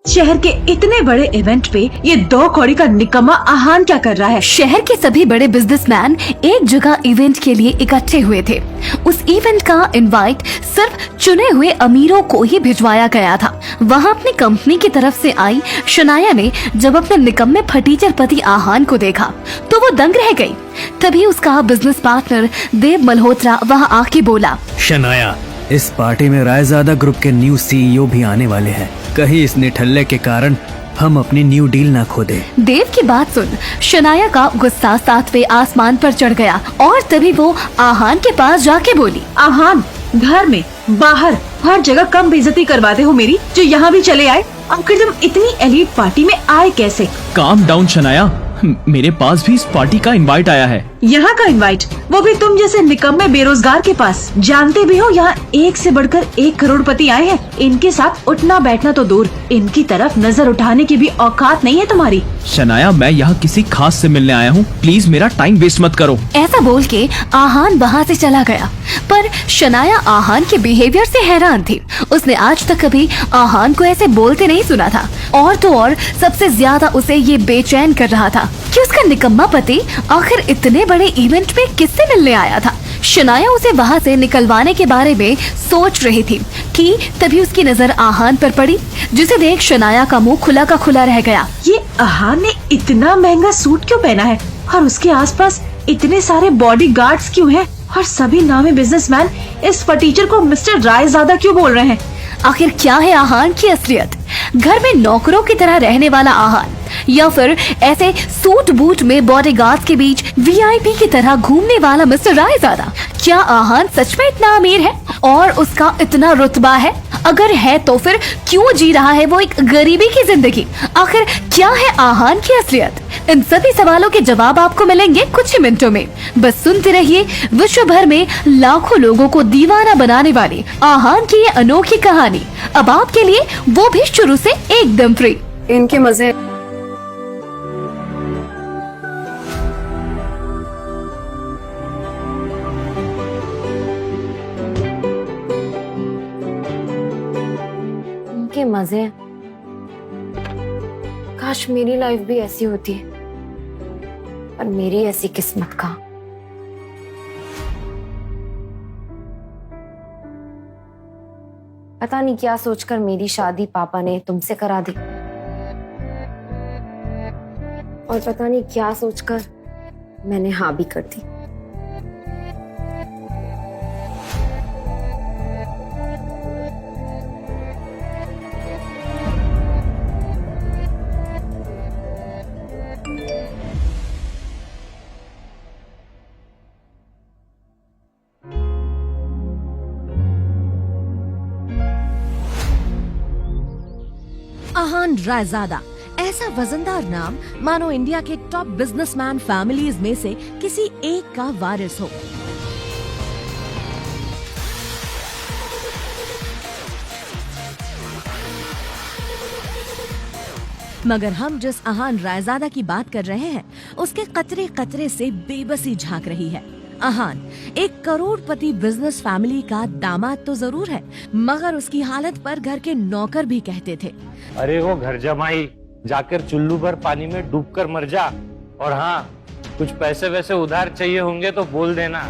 शहर के इतने बड़े इवेंट पे ये 2 कौड़ी का निकम्मा आहान क्या कर रहा है? शहर के सभी बड़े बिजनेसमैन एक जगह इवेंट के लिए इकट्ठे हुए थे। उस इवेंट का इनवाइट सिर्फ चुने हुए अमीरों को ही भिजवाया गया था। वहाँ अपनी कंपनी की तरफ से आई शनाया ने जब अपने निकम्मे फटीचर पति आहान को देखा तो वो दंग रह गई। तभी उसका बिजनेस पार्टनर देव मल्होत्रा वहाँ आके बोला, शनाया, इस पार्टी में रायजादा ग्रुप के न्यू सीईओ भी आने वाले हैं। कहीं इस निठल्ले के कारण हम अपनी न्यू डील ना खो दे। देव की बात सुन शनाया का गुस्सा 7वें आसमान पर चढ़ गया और तभी वो आहान के पास जाके बोली, आहान, घर में बाहर हर जगह कम बेइज्जती करवाते हो मेरी, जो यहाँ भी चले आए। आखिर तुम इतनी एलीट पार्टी में आए कैसे? काम डाउन शनाया, मेरे पास भी इस पार्टी का इनवाइट आया है। यहाँ का इनवाइट, वो भी तुम जैसे निकम्मे बेरोजगार के पास। जानते भी हो यहाँ एक से बढ़कर एक करोड़पति आए हैं। इनके साथ उठना बैठना तो दूर, इनकी तरफ नजर उठाने की भी औकात नहीं है तुम्हारी। शनाया, मैं यहाँ किसी खास से मिलने आया हूँ, प्लीज मेरा टाइम वेस्ट मत करो। ऐसा बोल के आहान वहाँ से चला गया। पर शनाया आहान के बिहेवियर से हैरान थी। उसने आज तक कभी आहान को ऐसे बोलते नहीं सुना था। और तो और सबसे ज्यादा उसे ये बेचैन कर रहा था कि उसका निकम्मा पति आखिर इतने बड़े इवेंट में किससे मिलने आया था। शनाया उसे वहाँ से निकलवाने के बारे में सोच रही थी कि तभी उसकी नजर आहान पर पड़ी, जिसे देख शनाया का मुंह खुला का खुला रह गया। ये आहान ने इतना महंगा सूट क्यों पहना है और उसके आसपास इतने सारे बॉडीगार्ड्स क्यों हैं? और सभी नामी बिजनेसमैन इस फटीचर को मिस्टर रायजादा क्यों बोल रहे हैं? आखिर क्या है आहान की असलियत? घर में नौकरों की तरह रहने वाला आहान या फिर ऐसे सूट बूट में बॉडीगार्ड्स के बीच वीआईपी की तरह घूमने वाला मिस्टर रायजादा? क्या आहान सच में इतना अमीर है और उसका इतना रुतबा है? अगर है तो फिर क्यों जी रहा है वो एक गरीबी की जिंदगी? आखिर क्या है आहान की असलियत? इन सभी सवालों के जवाब आपको मिलेंगे कुछ ही मिनटों में। बस सुनते रहिए विश्व भर में लाखों लोगों को दीवाना बनाने वाली आहान की ये अनोखी कहानी। अब आपके लिए वो भी शुरू से एकदम फ्री। इनके मजे। इनके मजे। काश मेरी लाइफ भी ऐसी होती, पर मेरी ऐसी किस्मत का। पता नहीं क्या सोचकर मेरी शादी पापा ने तुमसे करा दी, और पता नहीं क्या सोचकर मैंने हाँ भी कर दी। आहान रायजादा ऐसा वजनदार नाम मानो इंडिया के टॉप बिजनेसमैन फैमिलीज में से किसी एक का वारिस हो। मगर हम जिस आहान रायजादा की बात कर रहे हैं उसके कतरे कतरे से बेबसी झांक रही है। आहान एक करोड़पति बिजनेस फैमिली का दामाद तो जरूर है, मगर उसकी हालत पर घर के नौकर भी कहते थे, अरे वो घर जमाई, जाकर चुल्लू भर पानी में डूबकर मर जा। और हाँ, कुछ पैसे वैसे उधार चाहिए होंगे तो बोल देना।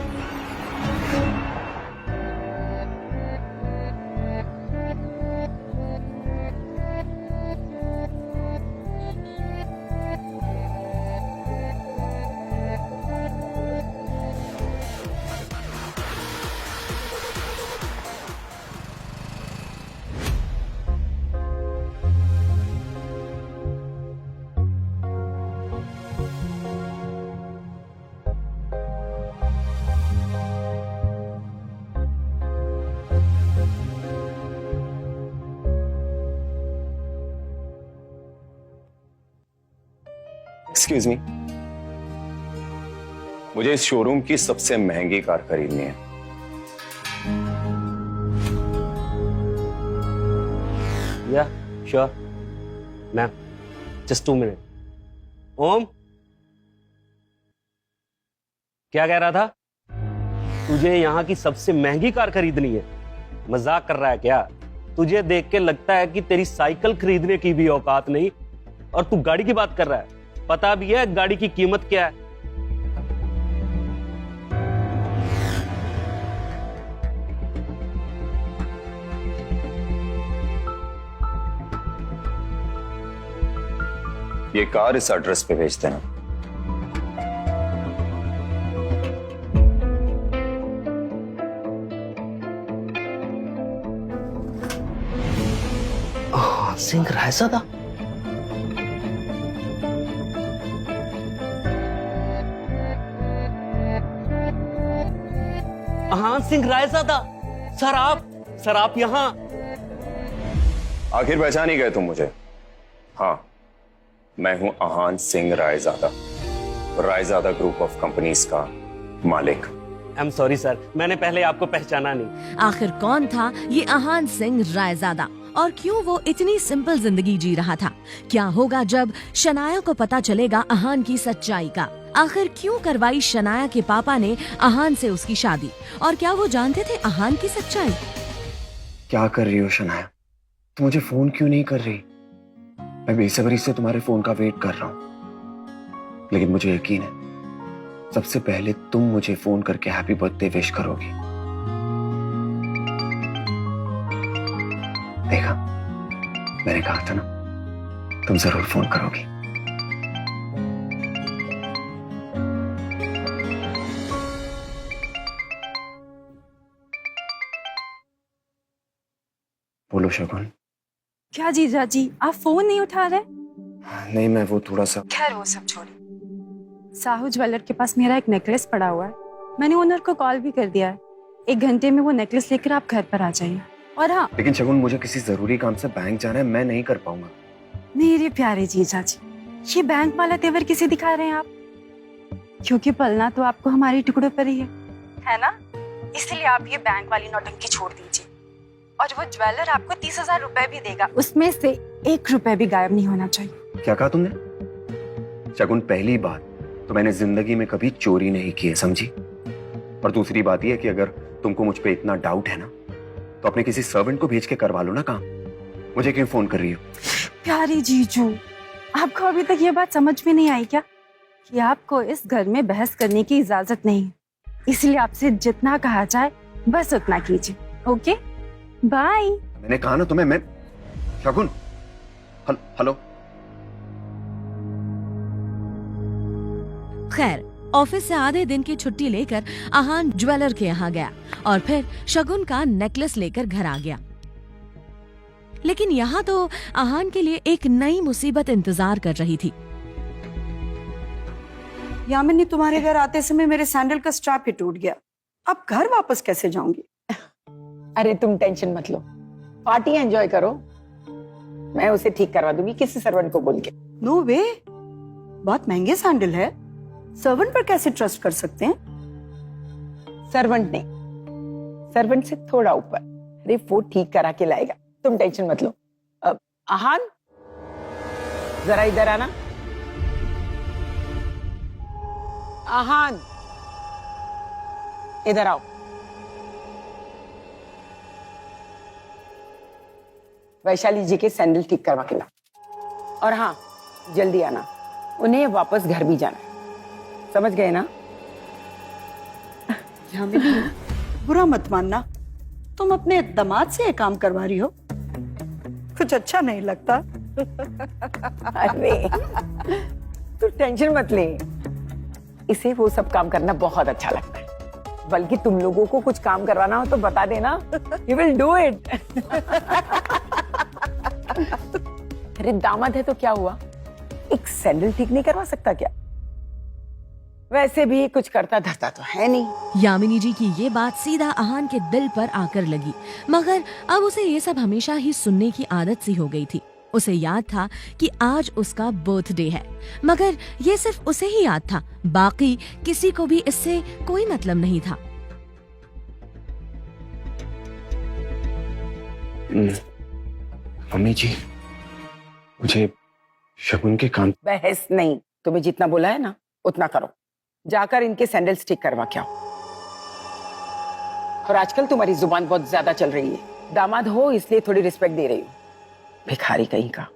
एक्सक्यूज मी, मुझे इस शोरूम की सबसे महंगी कार खरीदनी है। या श्योर मैम, जस्ट 2 मिनट। ओम, क्या कह रहा था? तुझे यहाँ की सबसे महंगी कार खरीदनी है? मजाक कर रहा है क्या? तुझे देख के लगता है कि तेरी साइकिल खरीदने की भी औकात नहीं और तू गाड़ी की बात कर रहा है। पता भी है गाड़ी की कीमत क्या है? ये कार इस एड्रेस पे भेज देना। सिंह रायजादा। हाँ सिंह रायजादा। सर आप यहाँ। आखिर पहचान ही गए तुम मुझे? हाँ, मैं हूं Aahan Singh Raizada, Raizada group of companies का मालिक। आई एम सॉरी सर, मैंने पहले आपको पहचाना नहीं। आखिर कौन था ये आहान सिंह रायजादा और क्यों वो इतनी सिंपल जिंदगी जी रहा था? क्या होगा जब शनाया को पता चलेगा आहान की सच्चाई का? आखिर क्यों करवाई शनाया के पापा ने आहान से उसकी शादी? और क्या वो जानते थे आहान की सच्चाई? क्या कर रही हो शनाया? तुम मुझे फोन क्यों नहीं कर रही? मैं बेसब्री से तुम्हारे फोन का वेट कर रहा हूं, लेकिन मुझे यकीन है सबसे पहले तुम मुझे फोन करके हैप्पी बर्थडे विश करोगी। देखा, मैंने कहा था ना, तुम जरूर फोन करोगी। बोलो शगुन। क्या जीजा जी, आप फोन नहीं उठा रहे? नहीं, मैं वो थोड़ा सा। खैर वो सब छोड़िए। साहू ज्वेलर के पास मेरा एक नेकलेस पड़ा हुआ है। मैंने ओनर को कॉल भी कर दिया है। 1 घंटे में वो नेकलेस लेकर आप घर पर आ जाइए। और हाँ, लेकिन शगुन, मुझे किसी जरूरी काम से बैंक जाना है, मैं नहीं कर पाऊंगा। मेरे प्यारे जीजा जी, ये बैंक वाला तेवर किसे दिखा रहे हैं आप? क्योंकि पलना तो आपको हमारे टुकड़ों पर ही है ना? इसलिए आप ये बैंक वाली नौटंकी छोड़ दीजिए। और वो ज्वेलर आपको 30,000 रुपए भी देगा, उसमें से 1 रुपए भी गायब नहीं होना चाहिए। क्या कहा तुमने? शगुन, पहली बात तो मैंने जिंदगी में कभी चोरी नहीं की है, समझी? और दूसरी बात यह कि अगर तुमको मुझ पे इतना डाउट है ना, तो अपने किसी सर्वेंट को भेज के करवा लो ना काम। मुझे क्यों फोन कर रही हो? प्यारे जीजू, आपको अभी तक ये बात समझ में नहीं आई क्या कि आपको इस घर में बहस करने की इजाजत नहीं है? इसलिए आपसे जितना कहा जाए बस उतना कीजिए। Okay, bye. मैंने कहा ना तुम्हें। मैं शगुन, हेलो। खैर, ऑफिस से आधे दिन की छुट्टी लेकर आहान ज्वेलर के यहाँ गया और फिर शगुन का नेकलेस लेकर घर आ गया। लेकिन यहाँ तो आहान के लिए एक नई मुसीबत इंतजार कर रही थी। यामिनी, तुम्हारे घर आते समय मेरे सैंडल का स्ट्रैप ही टूट गया। अब घर वापस कैसे जाऊंगी? अरे तुम टेंशन मत लो, पार्टी एंजॉय करो। मैं उसे ठीक करवा दूंगी किसी सर्वेंट को बोल के। नो वे, बहुत महंगे सैंडल है, सर्वेंट पर कैसे ट्रस्ट कर सकते हैं? सर्वेंट नहीं, सर्वेंट से थोड़ा ऊपर। अरे वो ठीक करा के लाएगा, तुम टेंशन मत लो। आहान, जरा इधर आना। आहान, इधर आओ। वैशाली जी के सैंडल ठीक करवा के ला। और हाँ, जल्दी आना, उन्हें वापस घर भी जाना है। समझ गए ना? यामिनी, बुरा मत मानना, तुम अपने दामाद से ये काम करवा रही हो, कुछ अच्छा नहीं लगता। अरे तू टेंशन मत ले, इसे वो सब काम करना बहुत अच्छा लगता है। बल्कि तुम लोगों को कुछ काम करवाना हो तो बता देना, ही विल डू इट। अरे दामाद है तो क्या हुआ, एक सैंडल ठीक नहीं करवा सकता क्या? वैसे भी कुछ करता धरता तो है नहीं। यामिनी जी की ये बात सीधा आहान के दिल पर आकर लगी, मगर अब उसे ये सब हमेशा ही सुनने की आदत सी हो गई थी। उसे याद था कि आज उसका बर्थडे है, मगर ये सिर्फ उसे ही याद था, बाकी किसी को भी इससे कोई मतलब नहीं था। मम्मी जी, मुझे शगुन के काम। बहस नहीं, तुम्हें जितना बोला है ना उतना करो। जाकर इनके सैंडल्स ठीक करवा के आओ। और आजकल तुम्हारी जुबान बहुत ज्यादा चल रही है, दामाद हो इसलिए थोड़ी रिस्पेक्ट दे रही हूँ। भिखारी कहीं का।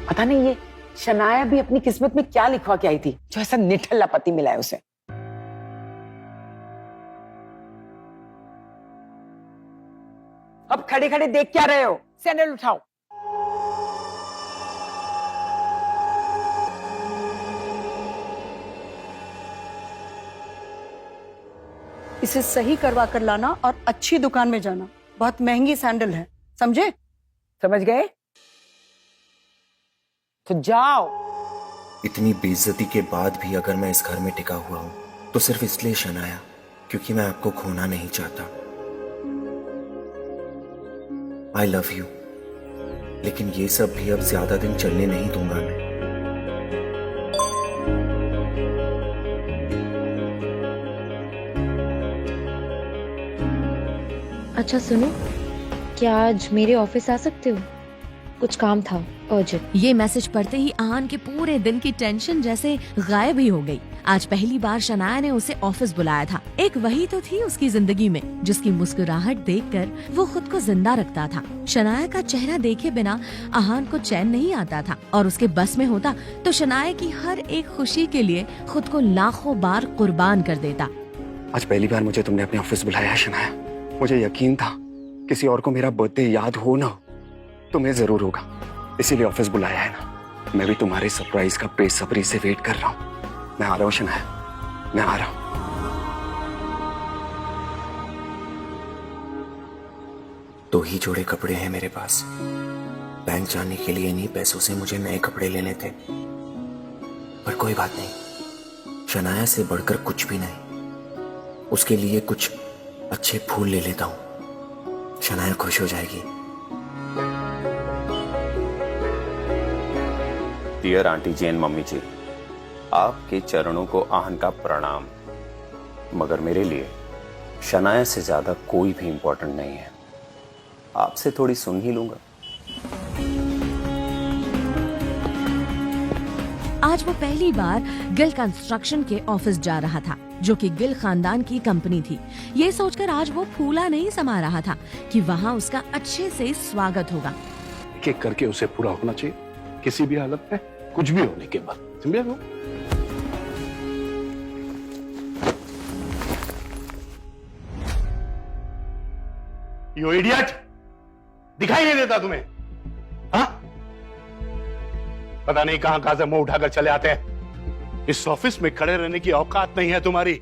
पता नहीं ये शनाया भी अपनी किस्मत में क्या लिखवा के आई थी जो ऐसा निठल्ला पति मिला है उसे। अब खड़े खड़े देख क्या रहे हो, सैंडल उठाओ। इसे सही करवा कर लाना और अच्छी दुकान में जाना, बहुत महंगी सैंडल है, समझे? समझ गए? तो जाओ। इतनी बेइज्जती के बाद भी अगर मैं इस घर में टिका हुआ हूं तो सिर्फ इसलिए शनाया, क्योंकि मैं आपको खोना नहीं चाहता। आई लव यू, लेकिन ये सब भी अब ज्यादा दिन चलने नहीं दूंगा मैं। अच्छा सुनो, क्या आज मेरे ऑफिस आ सकते हो? कुछ काम था अर्जेंट। ये मैसेज पढ़ते ही आहान के पूरे दिन की टेंशन जैसे गायब ही हो गई। आज पहली बार शनाया ने उसे ऑफिस बुलाया था। एक वही तो थी उसकी जिंदगी में जिसकी मुस्कुराहट देखकर वो खुद को जिंदा रखता था। शनाया का चेहरा देखे बिना आहान को चैन नहीं आता था और उसके बस में होता तो शनाया की हर एक खुशी के लिए खुद को लाखों बार कुर्बान कर देता। आज पहली बार मुझे तुमने अपने ऑफिस बुलाया शनाया। मुझे यकीन था किसी और को मेरा बर्थडे याद हो ना तुम्हें जरूर होगा, इसीलिए ऑफिस बुलाया है ना। मैं भी तुम्हारे सरप्राइज का बेसब्री से वेट कर रहा हूँ। मैं आ रहा हूँ शनाया, मैं आ रहा हूँ। दो ही जोड़े कपड़े हैं मेरे पास। बैंक जाने के लिए इन्हीं पैसों से मुझे नए कपड़े लेने थे, पर कोई बात नहीं, शनाया से बढ़कर कुछ भी नहीं। उसके लिए कुछ अच्छे फूल ले लेता हूं, शनाया खुश हो जाएगी। Dear aunty ji and mummy ji, आपके चरणों को आहन का प्रणाम। मगर मेरे लिए शनाया से ज्यादा कोई भी इंपॉर्टेंट नहीं है। आपसे थोड़ी सुन ही लूंगा। आज वो पहली बार गिल कंस्ट्रक्शन के ऑफिस जा रहा था, जो कि गिल खानदान की कंपनी थी। ये सोचकर आज वो फूला नहीं समा रहा था कि वहाँ उसका अच्छे से स्वागत होगा। एक एक करके उसे पूरा होना चाहिए, किसी भी हालत में, कुछ भी होने के बाद, समझे वो? यू इडियट, दिखाई नहीं देता तुम्हें? हाँ, पता नहीं कहां से मुंह उठाकर चले आते हैं। इस ऑफिस में खड़े रहने की औकात नहीं है तुम्हारी,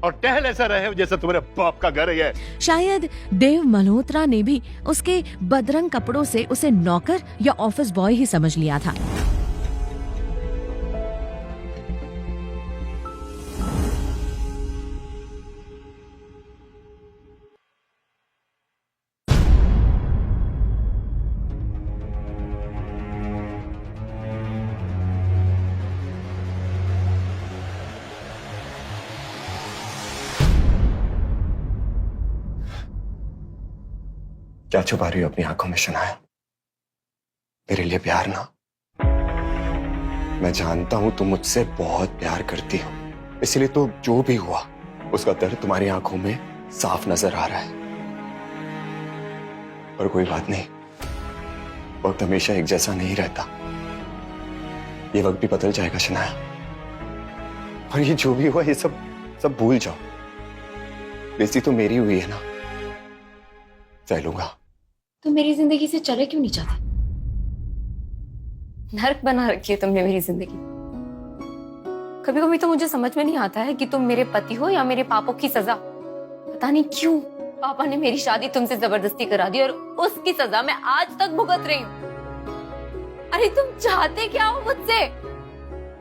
और टहल ऐसा रहे जैसे तुम्हारे बाप का घर है। शायद देव मल्होत्रा ने भी उसके बदरंग कपड़ों से उसे नौकर या ऑफिस बॉय ही समझ लिया था। क्या छुपा रही हो अपनी आंखों में शनाया? मेरे लिए प्यार ना? मैं जानता हूं तुम मुझसे बहुत प्यार करती हो, इसलिए तो जो भी हुआ उसका दर्द तुम्हारी आंखों में साफ नजर आ रहा है। पर कोई बात नहीं, वक्त हमेशा एक जैसा नहीं रहता। ये वक्त भी बदल जाएगा शनाया, और ये जो भी हुआ ये सब भूल जाओ। बेइज्जती तो मेरी हुई है ना, सह लूंगा। तुम मेरी जिंदगी से चले क्यों नहीं चाहते? नर्क बना रखी है तुमने मेरी जिंदगी। कभी कभी तो मुझे समझ में नहीं आता है कि तुम मेरे पति हो या मेरे पापों की सजा। पता नहीं क्यों पापा ने मेरी शादी तुमसे जबरदस्ती करा दी और उसकी सजा मैं आज तक भुगत रही हूँ। अरे तुम चाहते क्या हो मुझसे?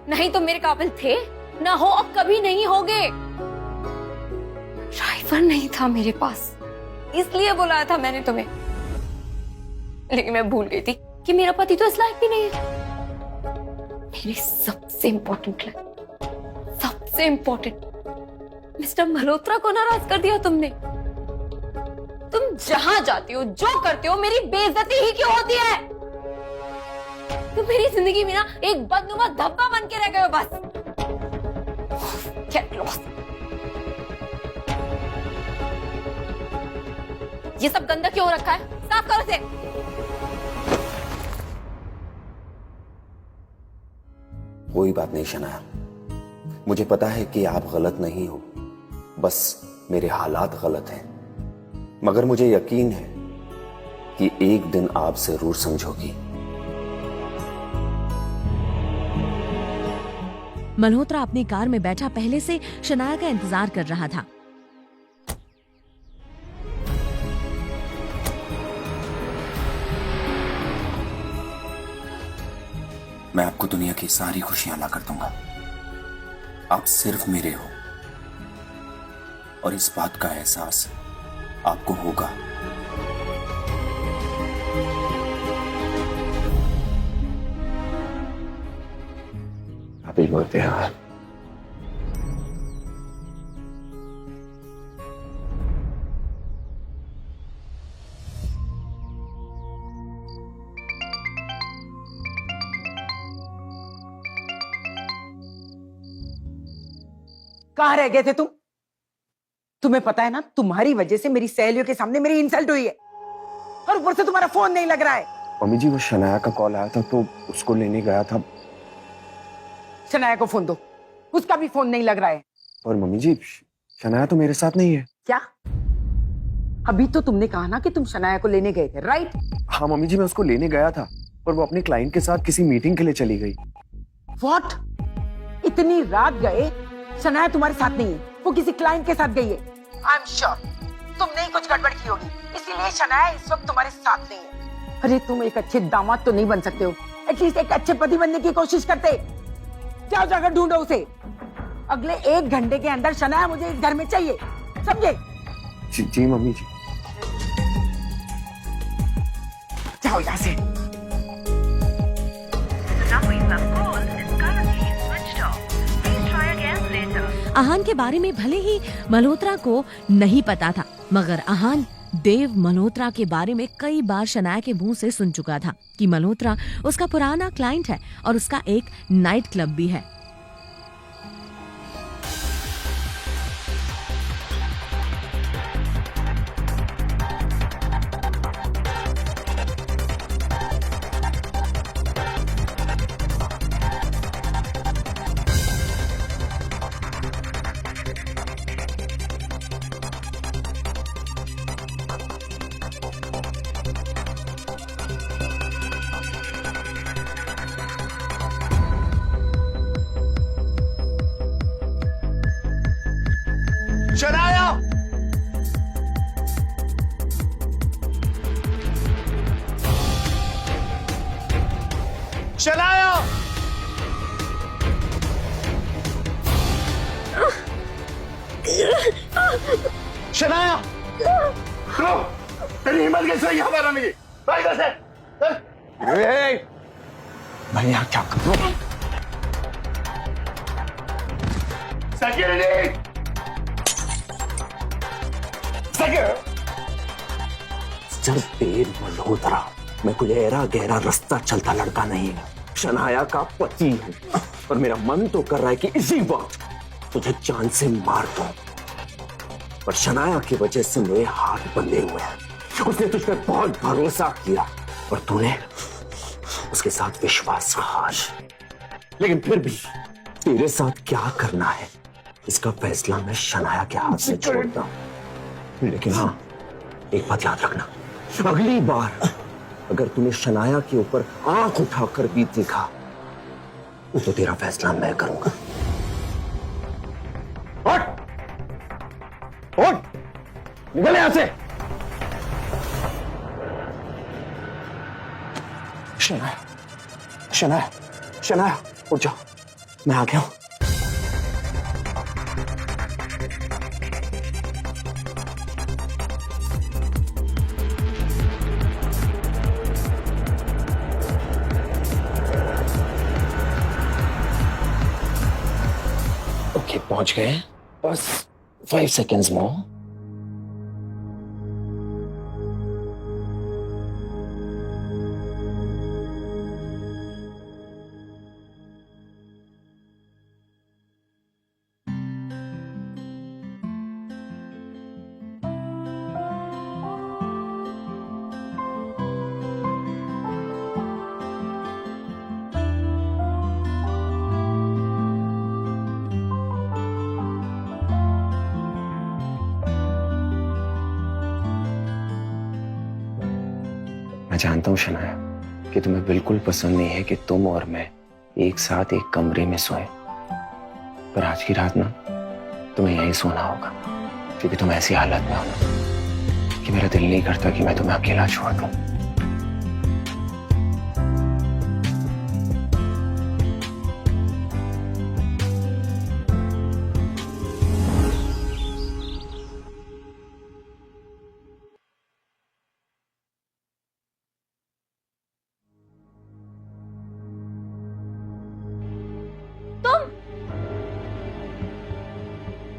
नहीं तुम मेरे काबिल थे, ना हो और कभी नहीं होगे। ड्राइवर नहीं था मेरे पास, इसलिए बुलाया था मैंने तुम्हें, लेकिन मैं भूल गई थी कि मेरा पति तो इस लायक भी नहीं है। मेरी सबसे इम्पोर्टेंट मिस्टर मल्होत्रा को नाराज कर दिया तुमने। तुम जहां जाती हो, जो करते हो, मेरी बेइज्जती ही क्यों होती है? तुम मेरी जिंदगी में ना एक बदनुमा धब्बा बन के रह गए हो बस। Get lost. ये सब गंदा क्यों रखा है? साफ करो इसे। कोई बात नहीं शनाया, मुझे पता है कि आप गलत नहीं हो, बस मेरे हालात गलत हैं। मगर मुझे यकीन है कि एक दिन आप जरूर समझोगी। मल्होत्रा अपनी कार में बैठा पहले से शनाया का इंतजार कर रहा था। मैं आपको दुनिया की सारी खुशियां ला कर दूंगा, आप सिर्फ मेरे हो, और इस बात का एहसास आपको होगा। हैप्पी बर्थडे यार। कहाँ रह गए थे तुम? तुम्हें पता है ना, तुम्हारी वजह से मेरी सहेलियों के सामने मेरी इंसल्ट हुई है, और ऊपर से तुम्हारा फोन नहीं लग रहा है। मम्मी जी, वो शनाया का कॉल आया था तो उसको लेने गया था। शनाया को फोन दो, उसका भी फोन नहीं लग रहा है। और मम्मी जी, शनाया तो मेरे साथ नहीं है। क्या? अभी तो तुमने कहा ना कि तुम शनाया को लेने गए थे, राइट? हाँ मम्मी जी, मैं उसको लेने गया था, पर वो अपने क्लाइंट के साथ किसी मीटिंग के लिए चली गई। व्हाट? इतनी रात गए, शनाया तुम्हारे साथ नहीं है, वो किसी क्लाइंट के साथ गई है। आई एम श्योर तुमने ही कुछ गड़बड़ की होगी, इसीलिए शनाया इस वक्त तुम्हारे साथ नहीं है। अरे तुम एक अच्छे दामाद तो नहीं बन सकते हो? एटलीस्ट एक अच्छे पति बनने की कोशिश करते। जाओ जाकर ढूंढो उसे। अगले 1 घंटे के अंदर शनाया मुझे इस घर में चाहिए, समझे? जी मम्मी जी। जाओ यहाँ से। आहान के बारे में भले ही मल्होत्रा को नहीं पता था, मगर आहान देव मल्होत्रा के बारे में कई बार शनाया के मुंह से सुन चुका था कि मल्होत्रा उसका पुराना क्लाइंट है और उसका एक नाइट क्लब भी है। शनाया! शनाया! शनाया! तेरी हिम्मत कैसे हुई हमारा नहीं? भाई कैसे? मैं यहाँ क्या कर रहा हूँ? सिक्योरिटी! सर देव मल्होत्रा, मैं कोई ऐरा गहरा रास्ता चलता लड़का नहीं हूँ, शनाया का पति हूँ, और मेरा मन तो कर रहा है कि इसी वक्त तुझे जान से मार दूं, पर शनाया की वजह से मेरे हाथ बंधे हुए हैं। उसने तुझ पर बहुत भरोसा किया और तूने उसके साथ विश्वासघात। लेकिन फिर भी तेरे साथ क्या करना है इसका फैसला मैं शनाया के हाथ में छोड़ता हूं। लेकिन हाँ, एक बात याद रखना, अगली बार अगर तूने शनाया के ऊपर आंख उठाकर भी देखा तो तेरा फैसला मैं करूंगा। निकल यहां से! शनाया, शनाया, शनाया, उठ जाओ, मैं आ गया हूं। ओके, पहुंच गए, बस 5 seconds मोर। मैं जानता हूँ शनाया कि तुम्हें बिल्कुल पसंद नहीं है कि तुम और मैं एक साथ एक कमरे में सोए, पर आज की रात ना तुम्हें यहीं सोना होगा, क्योंकि तुम ऐसी हालत में हो ना कि मेरा दिल नहीं करता कि मैं तुम्हें अकेला छोड़ दूं।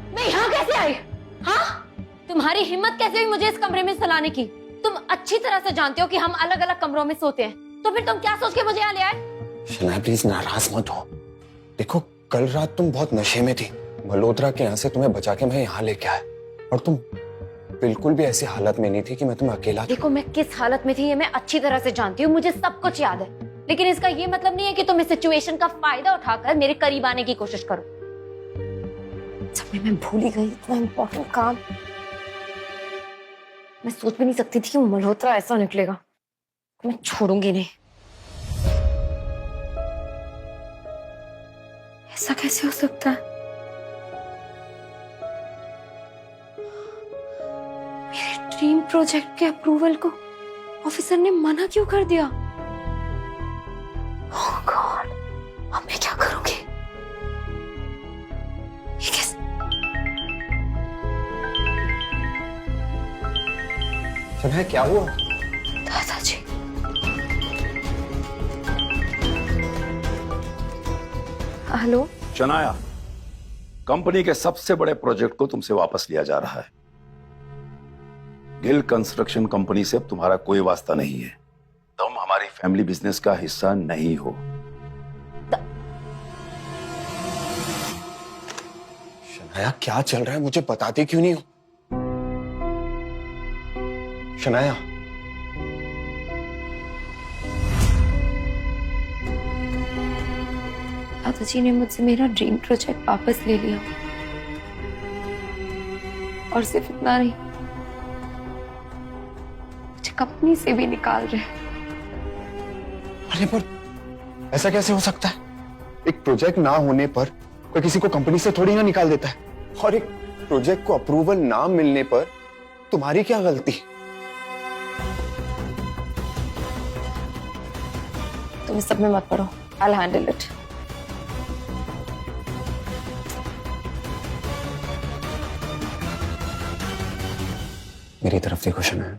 मैं यहाँ कैसे आई? हाँ, तुम्हारी हिम्मत कैसे हुई मुझे इस कमरे में सुलाने की? तुम अच्छी तरह से जानते हो कि हम अलग अलग कमरों में सोते हैं, तो फिर तुम क्या सोच के मुझे यहाँ ले आए? शनाया प्लीज नाराज मत हो। देखो कल रात तुम बहुत नशे में थी, मल्होत्रा के यहाँ से तुम्हें बचा के मैं यहाँ लेके आया, और तुम बिल्कुल भी ऐसी हालत में नहीं थी कि मैं तुम्हें अकेला। देखो मैं किस हालत में थी ये मैं अच्छी तरह से जानती हूँ, मुझे सब कुछ याद है, लेकिन इसका ये मतलब नहीं है कि तुम इस सिचुएशन का फायदा उठाकर मेरे करीब आने की कोशिश करो। मैं भूल ही गई इतना इम्पोर्टेंट काम। मैं सोच भी नहीं सकती थी कि मल्होत्रा ऐसा निकलेगा। मैं छोड़ूंगी नहीं। ऐसा कैसे हो सकता है? मेरे ड्रीम प्रोजेक्ट के अप्रूवल को ऑफिसर ने मना क्यों कर दिया? ओह गॉड, अब मैं क्या करूंगी? ये कैसे? शनाया क्या हुआ? दादाजी। हेलो शनाया, कंपनी के सबसे बड़े प्रोजेक्ट को तुमसे वापस लिया जा रहा है। गिल कंस्ट्रक्शन कंपनी से अब तुम्हारा कोई वास्ता नहीं है। तुम हमारी फैमिली बिजनेस का हिस्सा नहीं हो। शनाया क्या चल रहा है, मुझे बताते क्यों नहीं हो? शनाया दादाजी ने मुझसे मेरा ड्रीम प्रोजेक्ट वापस ले लिया, और सिर्फ इतना नहीं, मुझे कंपनी से भी निकाल रहे। अरे पर ऐसा कैसे हो सकता है? एक प्रोजेक्ट ना होने पर कोई किसी को कंपनी से थोड़ी ना निकाल देता है, और एक प्रोजेक्ट को अप्रूवल ना मिलने पर तुम्हारी क्या गलती? तुम इस सब में मत पड़ो, I'll handle it। मेरी तरफ देखो शनाया,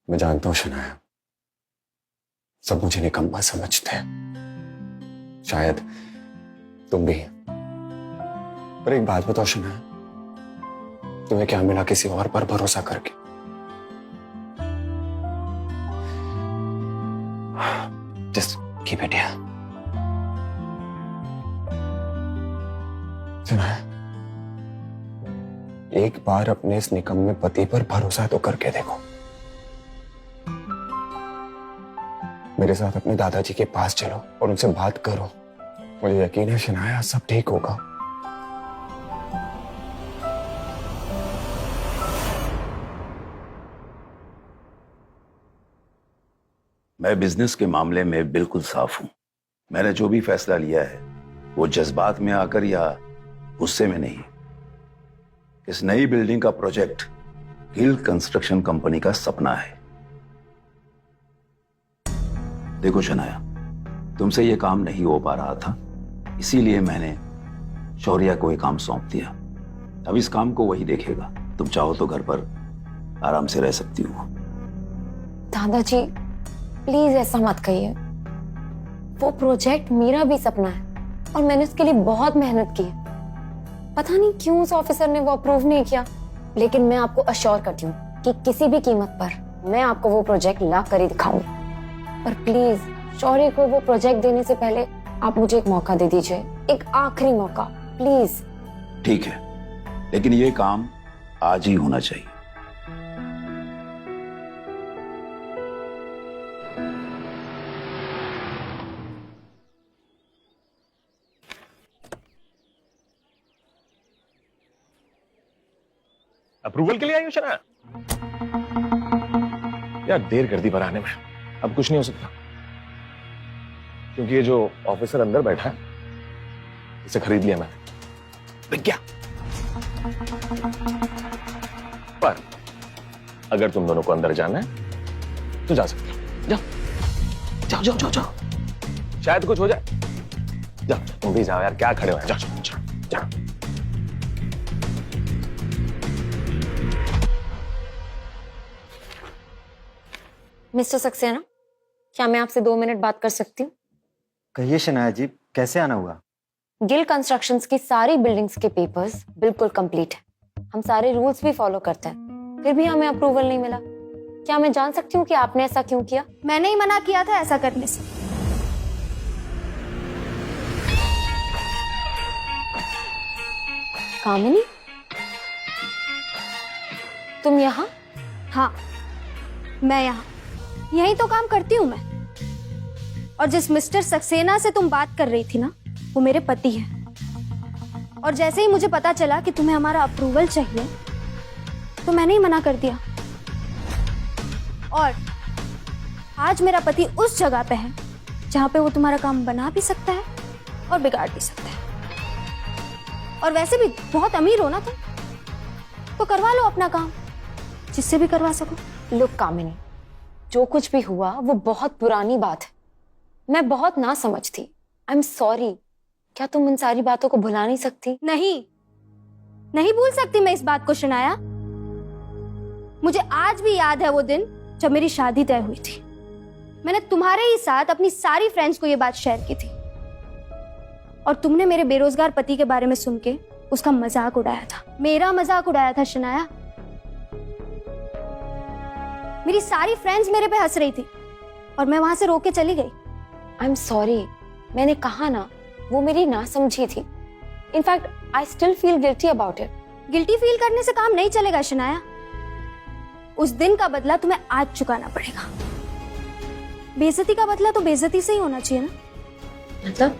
मैं जानता हूं शनाया, सब मुझे निकम्मा समझते हैं, शायद तुम भी, पर एक बात बताओ शनाया, तुम्हें क्या मिला किसी और पर भरोसा करके? Just keep it here। Shanaya, एक बार अपने इस निकम्मे पति पर भरोसा तो करके देखो। मेरे साथ अपने दादाजी के पास चलो और उनसे बात करो, मुझे यकीन है शनाया सब ठीक होगा। मैं बिजनेस के मामले में बिल्कुल साफ हूं। मैंने जो भी फैसला लिया है वो जज्बात में आकर या गुस्से में नहीं। इस नई बिल्डिंग का प्रोजेक्ट गिल कंस्ट्रक्शन कंपनी का सपना है। देखो शनाया, तुमसे ये काम नहीं हो पा रहा था, इसीलिए मैंने शौर्या को ये काम सौंप दिया। अब इस काम को वही देखेगा। तुम चाहो तो घर पर आराम से रह सकती हो। दादाजी प्लीज ऐसा मत कहिए, वो प्रोजेक्ट मेरा भी सपना है और मैंने उसके लिए बहुत मेहनत की है। पता नहीं क्यों उस ऑफिसर ने वो अप्रूव नहीं किया, लेकिन मैं आपको अश्योर करती हूँ कि किसी भी कीमत पर मैं आपको वो प्रोजेक्ट ला कर ही दिखाऊंगी। पर प्लीज शौर्य को वो प्रोजेक्ट देने से पहले आप मुझे एक मौका दे दीजिए, एक आखिरी मौका प्लीज। ठीक है, लेकिन ये काम आज ही होना चाहिए। अप्रूवल के लिए आई हो शनाया? यार देर कर दी पर आने में, अब कुछ नहीं हो सकता, क्योंकि ये जो ऑफिसर अंदर बैठा है इसे खरीद लिया मैंने, बिक गया। पर अगर तुम दोनों को अंदर जाना है तो जा सकते हो, जाओ जाओ जाओ जाओ जाओ, शायद कुछ हो जाए। जाओ तुम भी जाओ यार, क्या खड़े हो, जाओ जाओ जाओ जाओ। मिस्टर सक्सेना, क्या मैं आपसे 2 मिनट बात कर सकती हूँ? कहिए शनाया जी, कैसे आना हुआ? गिल कंस्ट्रक्शंस की सारी बिल्डिंग्स के पेपर्स बिल्कुल कंप्लीट है। हम सारे रूल्स भी फॉलो करते हैं, फिर भी हमें अप्रूवल नहीं मिला। क्या मैं जान सकती हूँ कि आपने ऐसा क्यों किया? मैंने ही मना किया था ऐसा करने से। कामिनी, तुम यहाँ? हाँ, मैं यहाँ यही तो काम करती हूँ मैं। और जिस मिस्टर सक्सेना से तुम बात कर रही थी ना, वो मेरे पति हैं। और जैसे ही मुझे पता चला कि तुम्हें हमारा अप्रूवल चाहिए, तो मैंने ही मना कर दिया। और आज मेरा पति उस जगह पे है जहां पे वो तुम्हारा काम बना भी सकता है और बिगाड़ भी सकता है। और वैसे भी बहुत अमीर हो ना तुम, तो करवा लो अपना काम, जिससे भी करवा सको। लुक कामिनी, जो कुछ भी हुआ वो बहुत पुरानी बात है। मैं बहुत ना समझ थी। I am sorry. क्या तुम उन सारी बातों को भुला नहीं सकती? नहीं भूल सकती मैं इस बात को शनाया। मुझे आज भी याद है वो दिन जब मेरी शादी तय हुई थी। मैंने तुम्हारे ही साथ अपनी सारी फ्रेंड्स को ये बात शेयर की थी, और तुमने मेरे बेरोजगार पति के बारे में सुन के उसका मजाक उड़ाया था। मेरा मजाक उड़ाया था शनाया। मेरी सारी फ्रेंड्स मेरे पे हंस रही थी और मैं वहां से रोक के चली गई। I am sorry. मैंने कहा ना, वो मेरी नासमझी थी। In fact I still feel guilty about it. Guilty feel करने से काम नहीं चलेगा शनाया। उस दिन का बदला तुम्हें आज चुकाना पड़ेगा। बेइज्जती का बदला तो बेइज्जती से ही होना चाहिए ना। मतलब?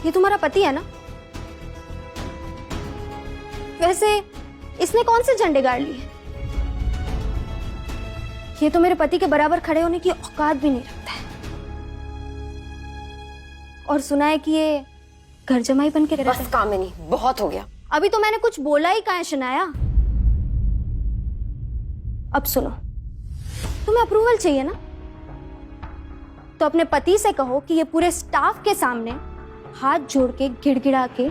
ये तुम्हारा पति है ना? वैसे इसने कौन से झंडे गाड़ लिए? ये तो मेरे पति के बराबर खड़े होने की औकात भी नहीं रखता है। और सुना है कि ये घर जमाई बन के रहता है। बस कामिनी, बहुत हो गया। अभी तो मैंने कुछ बोला ही कहाँ है शनाया। अब सुनो, तुम्हें अप्रूवल चाहिए ना, तो अपने पति से कहो कि ये पूरे स्टाफ के सामने हाथ जोड़ के गिड़गिड़ा के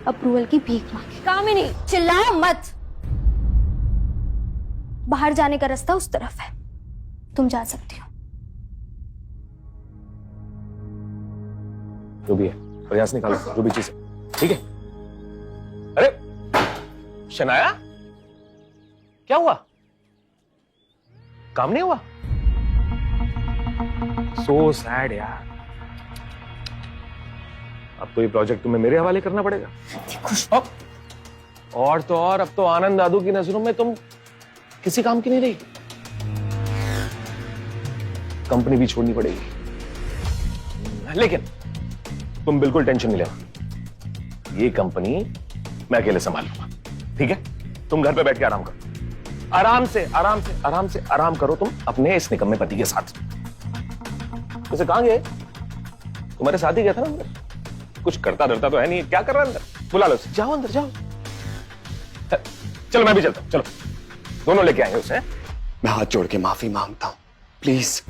अप्रूवल की भीख मांगे। कामिनी, चिल्लाओ मत। बाहर जाने का रास्ता उस तरफ है, तुम जा सकती हो। जो भी है प्रयास निकालो, जो भी चीज है, ठीक है? अरे शनाया, क्या हुआ? काम नहीं हुआ? सो सैड यार। अब तो ये प्रोजेक्ट तुम्हें मेरे हवाले करना पड़ेगा। अब और तो और, अब तो आनंद दादू की नजरों में तुम किसी काम की नहीं रही। कंपनी भी छोड़नी पड़ेगी। लेकिन तुम बिल्कुल टेंशन नहीं लेना, ये कंपनी मैं अकेले संभाल लूंगा, ठीक है? तुम घर पे बैठ के आराम करो, आराम से आराम से आराम से आराम करो तुम अपने इस निकम्मे पति के साथ। वैसे कहां गए? तुम्हारे साथ ही गया था ना अंदर। कुछ करता डरता तो है नहीं, क्या कर रहा है अंदर? बुला लो उसे, जाओ अंदर जाओ। चलो मैं भी चलता हूं, चलो दोनों लेके आएंगे उसे। मैं हाथ जोड़ के माफी मांगता हूं, प्लीज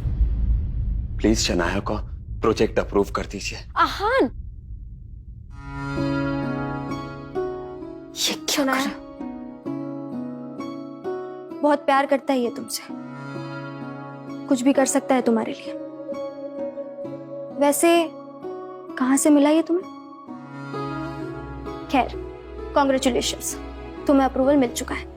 प्लीज शनाया को प्रोजेक्ट अप्रूव कर दीजिए। आहान, ये क्या कर? बहुत प्यार करता है ये तुमसे, कुछ भी कर सकता है तुम्हारे लिए। वैसे कहां से मिला ये तुम्हें? खैर, कॉन्ग्रेचुलेशंस, तुम्हें अप्रूवल मिल चुका है।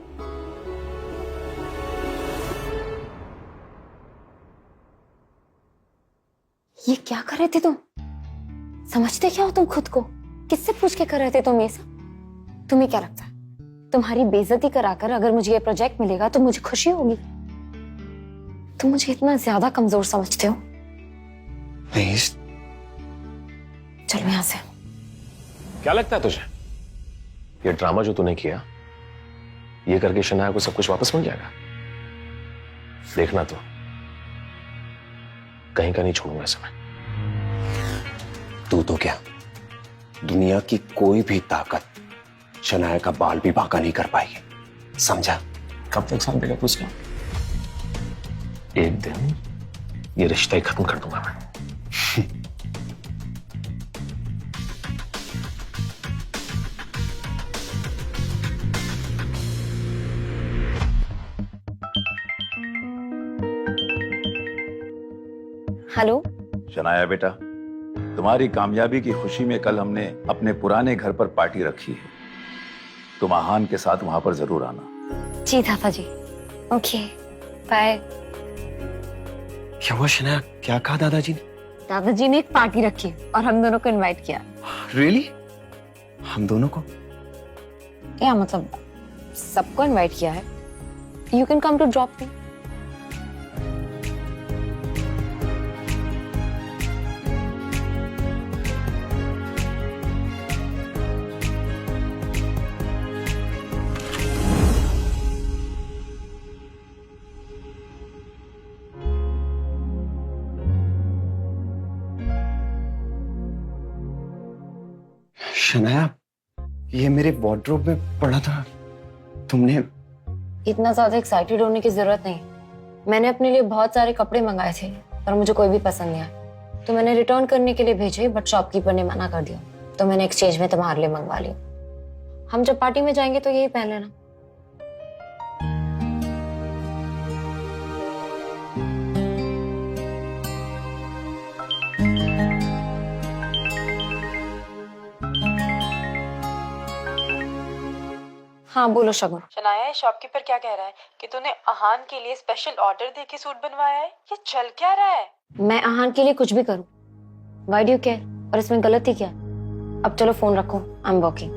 ये क्या कर रहे थे तुम? समझते क्या हो तुम खुद को? किससे पूछ के कर रहे थे तुम ये सब? तुम्हें क्या लगता है तुम्हारी बेइज्जती कराकर अगर मुझे ये प्रोजेक्ट मिलेगा तो मुझे खुशी होगी? तुम मुझे इतना ज्यादा कमजोर समझते हो? नहीं। चलो यहां से। क्या लगता है तुझे ये ड्रामा जो तूने किया ये करके शनाया को सब कुछ वापस मिल जाएगा। देखना तो कहीं का नहीं छोड़ूंगा इसे मैं। तू तो क्या, दुनिया की कोई भी ताकत शनाया का बाल भी बांका नहीं कर पाएगी, समझा? कब तक साथ देगा तू उसका? एक दिन ये रिश्ता ही खत्म कर दूंगा मैं। हेलो शनाया बेटा, तुम्हारी कामयाबी की खुशी में कल हमने अपने पुराने घर पर पार्टी रखी है। तुम आहान के साथ वहां पर जरूर आना। जी दादा जी। Okay bye. क्या हुआ शनाया, क्या कहा दादाजी ने? दादाजी ने एक पार्टी रखी और हम दोनों को इनवाइट किया। रियली? हम दोनों को? क्या मतलब, सबको इनवाइट किया है। You can come to drop me. Shanaya, ये मेरे वार्डरोब में पड़ा था, तुमने? इतना ज्यादा एक्साइटेड होने की जरूरत नहीं। मैंने अपने लिए बहुत सारे कपड़े मंगाए थे पर मुझे कोई भी पसंद नहीं आया, तो मैंने रिटर्न करने के लिए भेजे, बट शॉपकीपर ने मना कर दिया, तो मैंने एक्सचेंज में तुम्हारे लिए मंगवा लिया। हम जब पार्टी में जाएंगे तो यही पहन लेना। हाँ बोलो शगुन। शनाया, शॉपकीपर क्या कह रहा है कि तूने आहान के लिए स्पेशल ऑर्डर दे के सूट बनवाया है? ये चल क्या रहा है? मैं आहान के लिए कुछ भी करूं, व्हाई डू यू केयर? और इसमें गलती क्या? अब चलो फोन रखो, आई एम वर्किंग।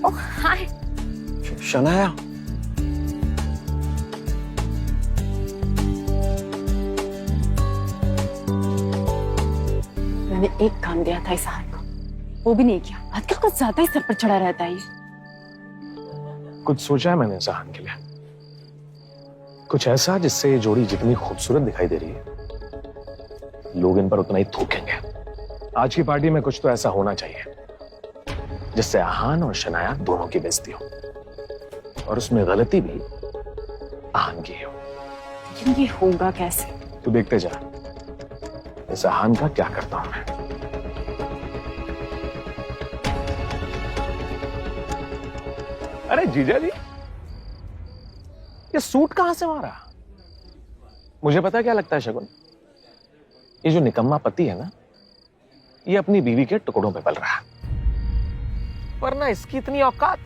ओह हाय शनाया, मैंने एक काम दिया था इस हार को, वो भी नहीं किया। आजकल कुछ ज्यादा ही सर पर चढ़ा रहता है ये। कुछ सोचा है मैंने जहान के लिए, कुछ ऐसा जिससे ये जोड़ी जितनी खूबसूरत दिखाई दे रही है, लोग इन पर उतना ही थूकेंगे। आज की पार्टी में कुछ तो ऐसा होना चाहिए जिससे आहान और शनाया दोनों की बेइज्जती हो, और उसमें गलती भी आहान की हो। लेकिन ये होगा कैसे? तू देखते जा इस आहान का क्या करता हूं मैं। अरे जीजा जी, ये सूट कहां से मारा? मुझे पता क्या लगता है शगुन, ये जो निकम्मा पति है ना, ये अपनी बीवी के टुकड़ों पे पल रहा है। वरना इसकी इतनी औकात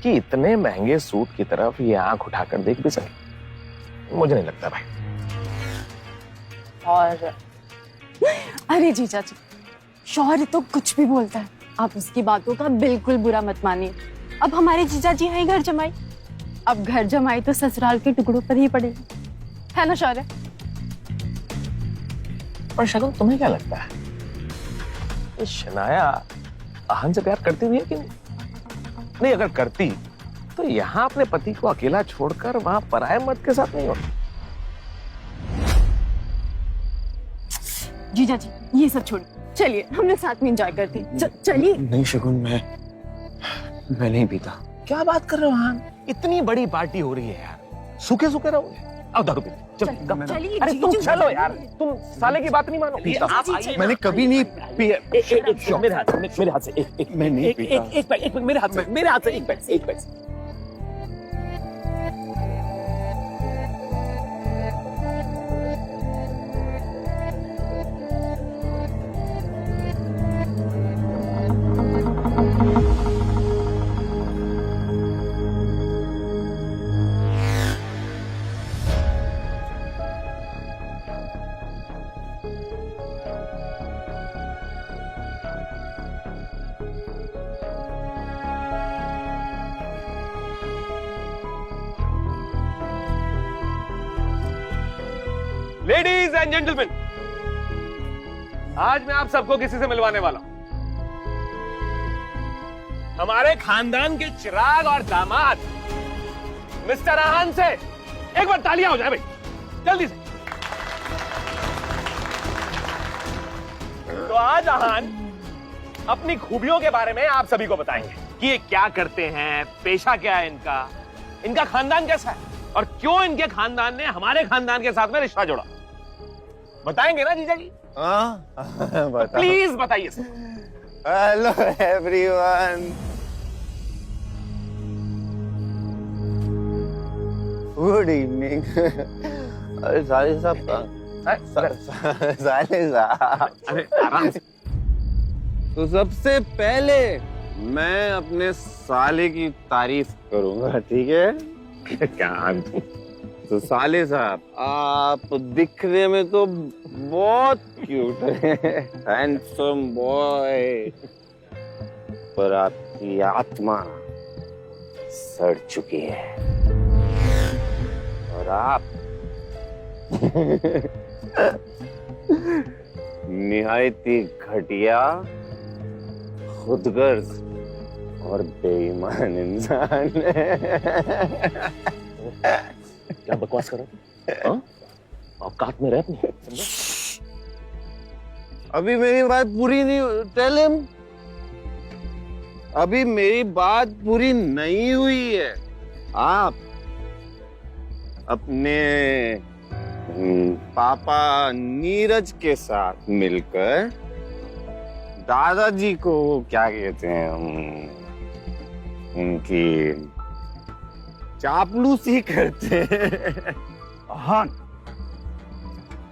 कि इतने महंगे सूट की तरफ ये आंख उठाकर देख भी सके, मुझे नहीं लगता भाई। और अरे जीजा जी, शौहर तो कुछ भी बोलता है, आप उसकी बातों का बिल्कुल बुरा मत मानिए। अब हमारे जीजा जी हैं घर जमाई, अब घर जमाई तो ससुराल के टुकड़ों पर ही पड़ेगी, है ना शौर्य? पर शगुन, तुम्हें क्या लगता है, ये शनाया आहान से प्यार करती हुई है कि नहीं? अगर करती तो यहां अपने पति को अकेला छोड़कर वहां पराये मर्द के साथ नहीं होती। जीजा जी ये सब छोड़िए, चलिए हम लोग साथ में एंजॉय करते हैं। चलिए। नहीं शगुन, मैं नहीं पीता। क्या बात कर रहे हो आहान, इतनी बड़ी पार्टी हो रही है यार, सूखे सूखे रहोगे। आओ दारू पी, चलिए। अरे तुम चलो यार, तुम साले की बात नहीं मानो। मैंने कभी नहीं पिया। मेरे हाथ से एक मैं नहीं पीता। एक मेरे हाथ से एक पैक। Ladies and gentlemen, आज मैं आप सबको किसी से मिलवाने वाला हूं। हमारे खानदान के चिराग और दामाद मिस्टर आहान से एक बार तालियां हो जाए भाई, जल्दी से। तो आज आहान अपनी खूबियों के बारे में आप सभी को बताएंगे कि ये क्या करते हैं, पेशा क्या है इनका खानदान कैसा है और क्यों इनके खानदान ने हमारे खानदान के साथ में रिश्ता जोड़ा। बताएंगे ना जीजा जी? प्लीज बताइए sir. Hello everyone, good evening. अरे साले साहब साले साहब, अरे आराम से। तो सबसे पहले मैं अपने साले की तारीफ करूंगा, ठीक है? क्या तो साले साहब, आप दिखने में तो बहुत क्यूट हैं, हैंडसम बॉय, पर आपकी आत्मा सड़ चुकी है और आप निहायती घटिया, खुदगर्ज और बेईमान इंसान है। क्या बकवास कर रहे हो? औकात में रह अपनी, समझे? अभी मेरी बात पूरी नहीं, टेल हिम। अभी मेरी बात पूरी नहीं हुई है। आप अपने पापा नीरज के साथ मिलकर दादाजी को क्या कहते हैं, उनकी चापलूसी करते हैं। आहान,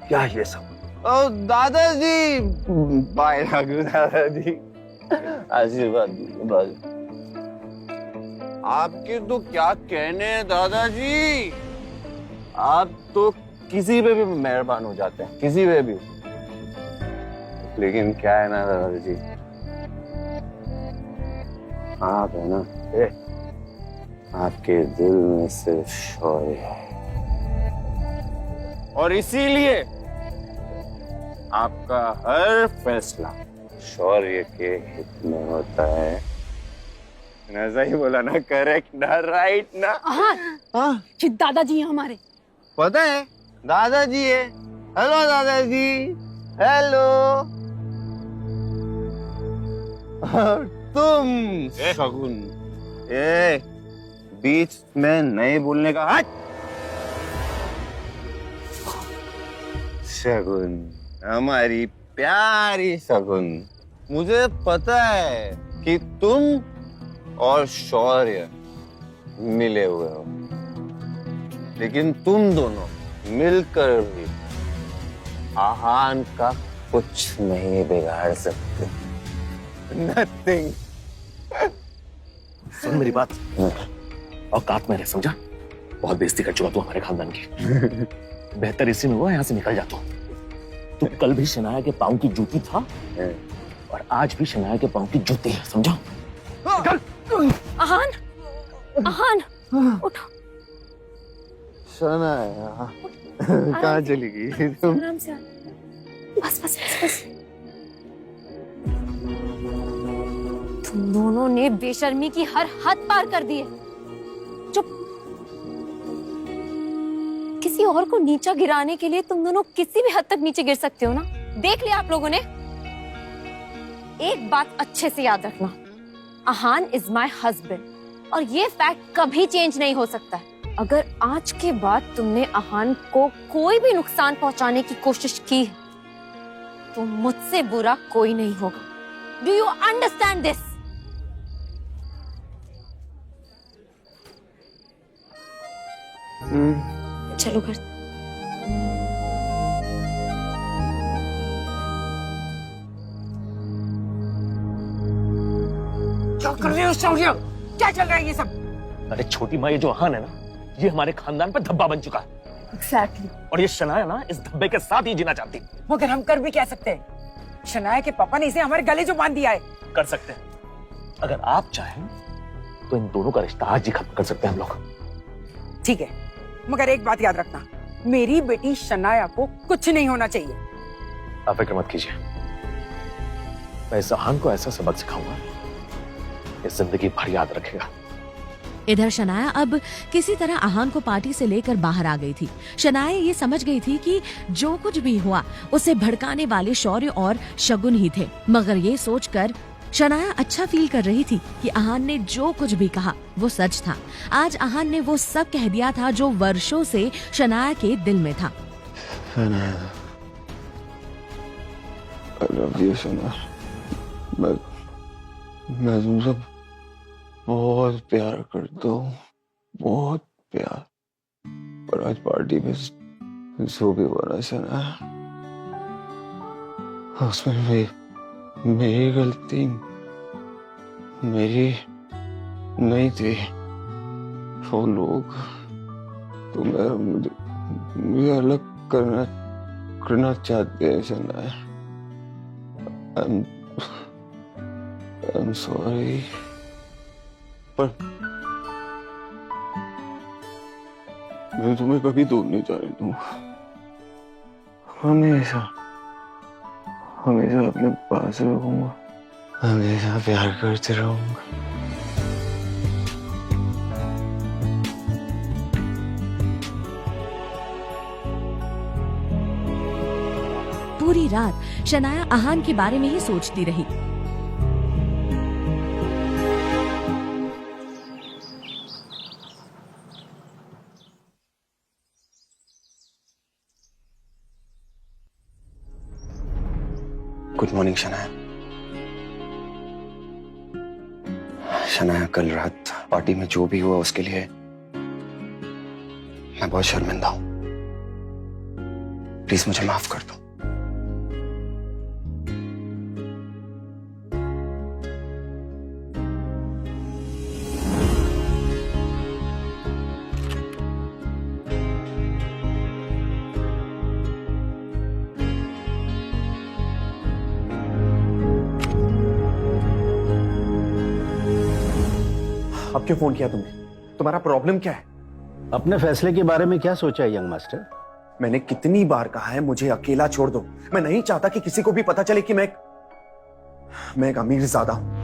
क्या ये सब? ओ दादाजी, बाय दादाजी, आशीर्वाद दीजिए। आपके तो क्या कहने हैं दादाजी, आप तो किसी पे भी मेहरबान हो जाते हैं, किसी पे भी। लेकिन क्या है ना दादाजी, आप है ना, आपके दिल में सिर्फ शौर्य है और इसीलिए आपका हर फैसला शौर्य के हित में होता है। ना सही बोला ना? करेक्ट ना? राइट ना? हाँ, दादाजी हैं हमारे। पता है दादाजी है। हेलो दादाजी, हेलो। और तुम शगुन, बीच में नहीं बोलने का। हट शगुन, हमारी प्यारी शगुन, मुझे पता है कि तुम और शौर्य मिले हुए हो, लेकिन तुम दोनों मिलकर भी आहान का कुछ नहीं बिगाड़ सकते। Nothing. सुन मेरी बात, औकात में रह, समझा? बहुत बेइज्जती कर चुका तू हमारे खानदान की। बेहतर इसी में हुआ यहाँ से निकल जाता। तू कल भी शनाया के पाँव की जूती था और आज भी शनाया के पाँव की जूती है, समझा? आहान, आहान, उठो। शनाया कहाँ चली गई तुम? आराम से। बस बस बस बस। तुम दोनों ने बेशर्मी की हर हद पार कर दी है। चुप। किसी और को नीचा गिराने के लिए तुम दोनों किसी भी हद तक नीचे गिर सकते हो ना। देख लिया आप लोगों ने। एक बात अच्छे से याद रखना, आहान इज माय हस्बैंड और ये फैक्ट कभी चेंज नहीं हो सकता है। अगर आज के बाद तुमने आहान को कोई भी नुकसान पहुंचाने की कोशिश की तो मुझसे बुरा कोई नहीं होगा। Do you understand this? चलो घर। क्या कर रहे हो शौर्य? क्या चल रहा है ये सब? अरे छोटी माँ, ये जो आहान है ना, ये हमारे खानदान पर धब्बा बन चुका है। Exactly. और ये शनाया ना इस धब्बे के साथ ही जीना चाहती। मगर हम कर भी क्या सकते हैं? शनाया के पापा ने इसे हमारे गले जो बांध दिया है। कर सकते हैं, अगर आप चाहें तो इन दोनों का रिश्ता आज ही खत्म कर सकते हैं हम लोग। ठीक है, मगर एक बात याद रखना, मेरी बेटी शनाया को कुछ नहीं होना चाहिए। आप फिक्र मत कीजिए, मैं इस आहान को ऐसा सबक सिखाऊंगा कि जिंदगी भर याद रखेगा। इधर शनाया अब किसी तरह आहान को पार्टी से लेकर बाहर आ गई थी। शनाया ये समझ गई थी कि जो कुछ भी हुआ उसे भड़काने वाले शौर्य और शगुन ही थे, मगर ये सोचकर शनाया अच्छा फील कर रही थी कि आहान ने जो कुछ भी कहा वो सच था। आज आहान ने वो सब कह दिया था जो वर्षों से शनाया के दिल में था। Shanaya, I love you, Shanaya. मैं तुमसे बहुत प्यार करता हूँ, बहुत प्यार। पर आज पार्टी में जो भी हुआ ना शनाया, उसमें मेरी गलती मेरी नहीं थी। वो लोग मुझे अलग करना चाहते हैं शनाया। I'm sorry, पर मैं तुम्हें कभी दूर नहीं जाने दूंगा। हमेशा हमेशा अपने पास रहूंगा, हमेशा प्यार करते रहूंगा। पूरी रात शनाया आहान के बारे में ही सोचती रही। Good morning Shanaya. शनाया, कल रात पार्टी में जो भी हुआ उसके लिए मैं बहुत शर्मिंदा हूं। प्लीज मुझे माफ कर दो। अब क्यों फोन किया तुमने? तुम्हारा प्रॉब्लम क्या है? अपने फैसले के बारे में क्या सोचा है यंग मास्टर? मैंने कितनी बार कहा है मुझे अकेला छोड़ दो। मैं नहीं चाहता कि किसी को भी पता चले कि मैं एक अमीरजादा हूं।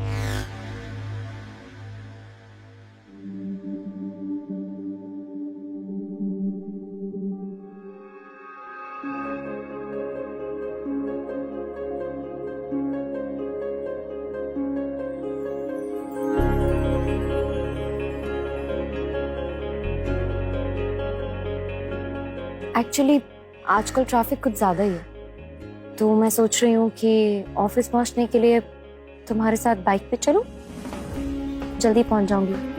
एक्चुअली आजकल ट्रैफिक कुछ ज़्यादा ही है, तो मैं सोच रही हूँ कि ऑफिस पहुँचने के लिए तुम्हारे साथ बाइक पे चलूँ, जल्दी पहुँच जाऊंगी।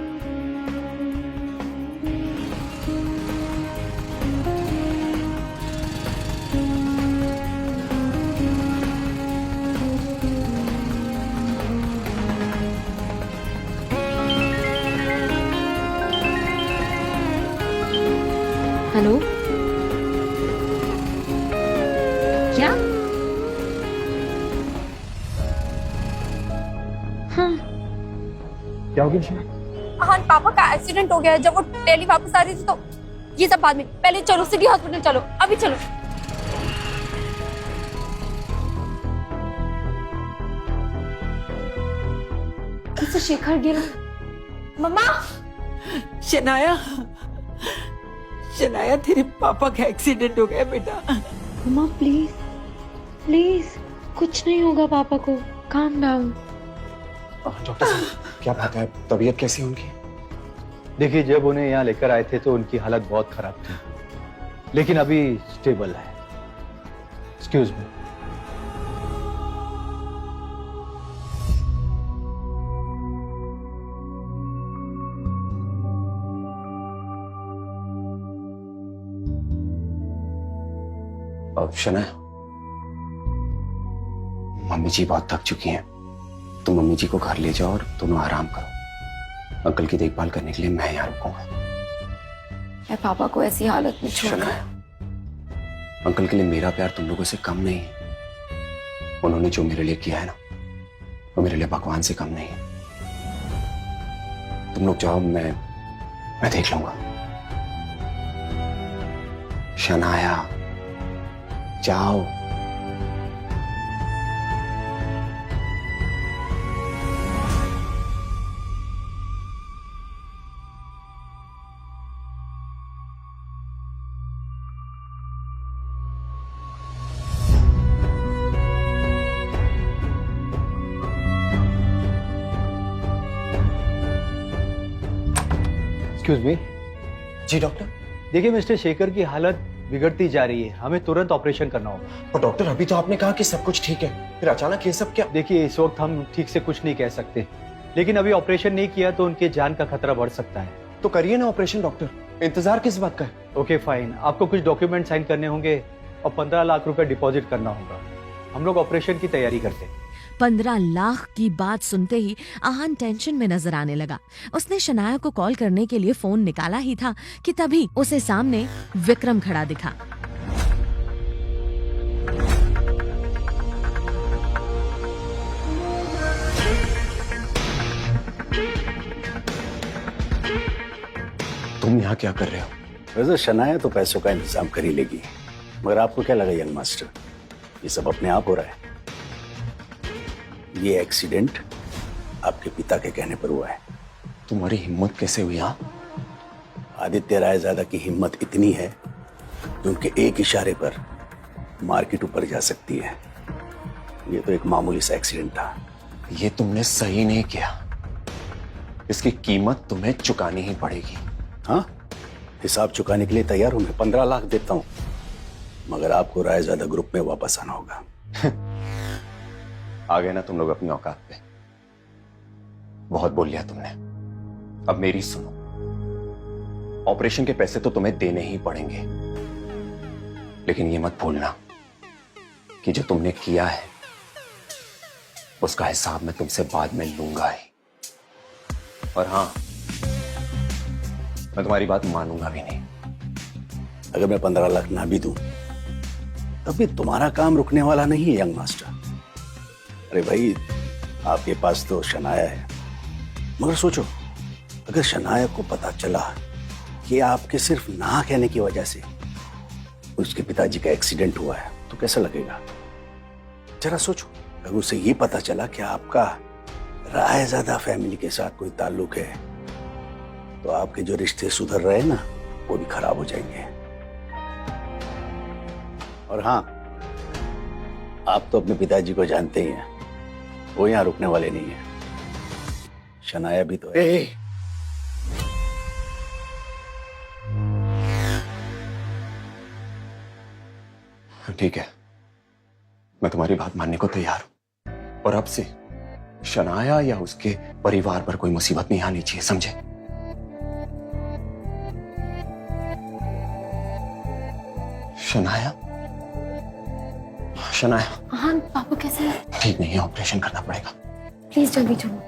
हेलो, क्या? हाँ, क्या हो गया? हाँ, पापा का एक्सीडेंट हो गया है। जब वो दिल्ली वापस आ रही थी तो ये सब बाद में। पहले चलो सिटी हॉस्पिटल, चलो अभी चलो। कैसे शेखर गिरा? मम्मा, शनाया, शनाया तेरे पापा का एक्सीडेंट हो गया बेटा। मम्मा प्लीज प्लीज, कुछ नहीं होगा पापा को, काम डाउन। डॉक्टर साहब, क्या बात है? तबीयत कैसी है उनकी? देखिए, जब उन्हें यहाँ लेकर आए थे तो उनकी हालत बहुत खराब थी, लेकिन अभी स्टेबल है। Excuse me. अब शनाया, मम्मी जी बहुत थक चुकी हैं, तो मम्मी जी को घर ले जाओ और दोनों आराम करो। अंकल की देखभाल करने के लिए मैं यहाँ रुकूंगा। मैं पापा को ऐसी हालत में छोड़ना। अंकल के लिए मेरा प्यार तुम लोगों से कम नहीं है। उन्होंने जो मेरे लिए किया है ना, वो मेरे लिए भगवान से कम नहीं है। तुम लोग जाओ, मैं देख लूंगा। शनाया, जाओ। Excuse me. जी डॉक्टर। देखिए मिस्टर शेखर की हालत बिगड़ती जा रही है, हमें तुरंत ऑपरेशन करना होगा। और डॉक्टर अभी तो आपने कहा कि सब कुछ ठीक है, फिर अचानक ये सब क्या? देखिए इस वक्त हम ठीक से कुछ नहीं कह सकते, लेकिन अभी ऑपरेशन नहीं किया तो उनके जान का खतरा बढ़ सकता है। तो करिए ना ऑपरेशन डॉक्टर, इंतजार किस बात का है? ओके फाइन, आपको कुछ डॉक्यूमेंट साइन करने होंगे और 15 लाख रुपए डिपॉजिट करना होगा। हम लोग ऑपरेशन की तैयारी करते हैं। 15 लाख की बात सुनते ही आहान टेंशन में नजर आने लगा। उसने शनाया को कॉल करने के लिए फोन निकाला ही था कि तभी उसे सामने विक्रम खड़ा दिखा। तुम यहाँ क्या कर रहे हो? वैसे शनाया तो पैसों का इंतजाम कर ही लेगी, मगर आपको क्या लगा यंग मास्टर, ये सब अपने आप हो रहा है? ये एक्सीडेंट आपके पिता के कहने पर हुआ है। तुम्हारी हिम्मत कैसे हुई? आदित्य रायजादा की हिम्मत इतनी है कि उनके एक इशारे पर मार्केट ऊपर जा सकती है। ये तो एक मामूली सा एक्सीडेंट था। ये तुमने सही नहीं किया, इसकी कीमत तुम्हें चुकानी ही पड़ेगी। हाँ, हिसाब चुकाने के लिए तैयार हूं मैं, 15 लाख देता हूं, मगर आपको रायजादा ग्रुप में वापस आना होगा। आ गए ना तुम लोग अपनी औकात पे। बहुत बोल लिया तुमने, अब मेरी सुनो। ऑपरेशन के पैसे तो तुम्हें देने ही पड़ेंगे, लेकिन ये मत भूलना कि जो तुमने किया है उसका हिसाब मैं तुमसे बाद में लूंगा ही। और हाँ, मैं तुम्हारी बात मानूंगा भी नहीं। अगर मैं 15 लाख ना भी दूं तब भी तुम्हारा काम रुकने वाला नहीं है यंग मास्टर। अरे भाई, आपके पास तो शनाया है, मगर सोचो अगर शनाया को पता चला कि आपके सिर्फ ना कहने की वजह से उसके पिताजी का एक्सीडेंट हुआ है तो कैसा लगेगा? जरा सोचो, अगर उसे ये पता चला कि आपका रायजादा फैमिली के साथ कोई ताल्लुक है तो आपके जो रिश्ते सुधर रहे ना वो भी खराब हो जाएंगे। और हाँ, आप तो अपने पिताजी को जानते ही हैं, वो यहां रुकने वाले नहीं है। शनाया भी तो है। ठीक है, मैं तुम्हारी बात मानने को तैयार हूं, और अब से शनाया या उसके परिवार पर कोई मुसीबत नहीं आनी चाहिए, समझे? शनाया, शनाया। हाँ पापा कैसे हैं? ठीक नहीं है, ऑपरेशन करना पड़ेगा। प्लीज जल्दी चलो।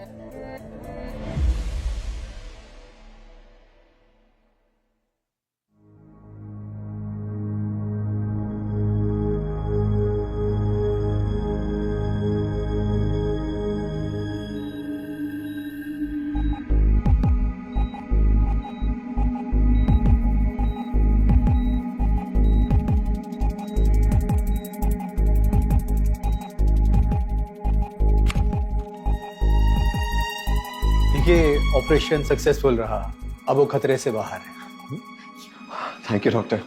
ये ऑपरेशन सक्सेसफुल रहा, अब वो खतरे से बाहर है। Thank you doctor.